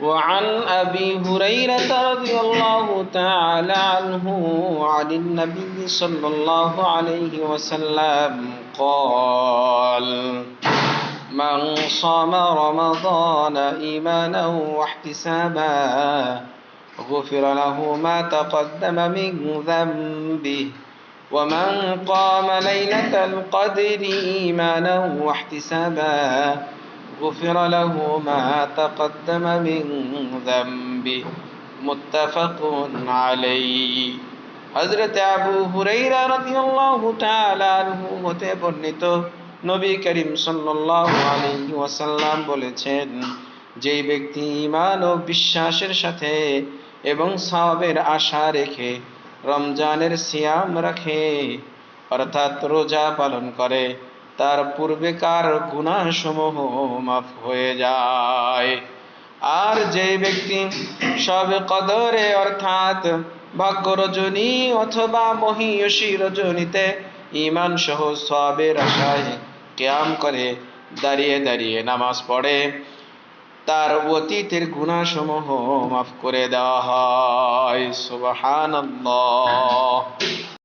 وعن أبي هريرة رضي الله تعالى عنه عن النبي صلى الله عليه وسلم قال: من صام رمضان إيمانا واحتسابا غفر له ما تقدم من ذنبه ومن قام ليلة القدر إيمانا واحتسابا غفر له ما تقدم من ذنبه متفق عليه। হযরত আবু হুরায়রা রাদিয়াল্লাহু তাআলা আনহু হতে বর্ণিত, নবী করিম সাল্লাল্লাহু আলাইহি ওয়াসাল্লাম বলেছেন, যেই ব্যক্তি ঈমান ও বিশ্বাসের সাথে এবং সওয়াবের আশা রেখে রমজানের সিয়াম রাখে, অর্থাৎ রোজা পালন করে, তার পূর্বেকার গুনাহসমূহ মাফ হয়ে যায়। আর যে ব্যক্তি শবে কদরে অর্থাৎ ভাগ্য রজনী অথবা মহিয়সী রজনীতে ঈমান সহ সওয়াবের আশায় কিয়াম করে দাঁড়িয়ে দাঁড়িয়ে নামাজ পড়ে, তার অতীতের গুনাহসমূহ মাফ করে দেওয়া হয়। সুবহানাল্লাহ।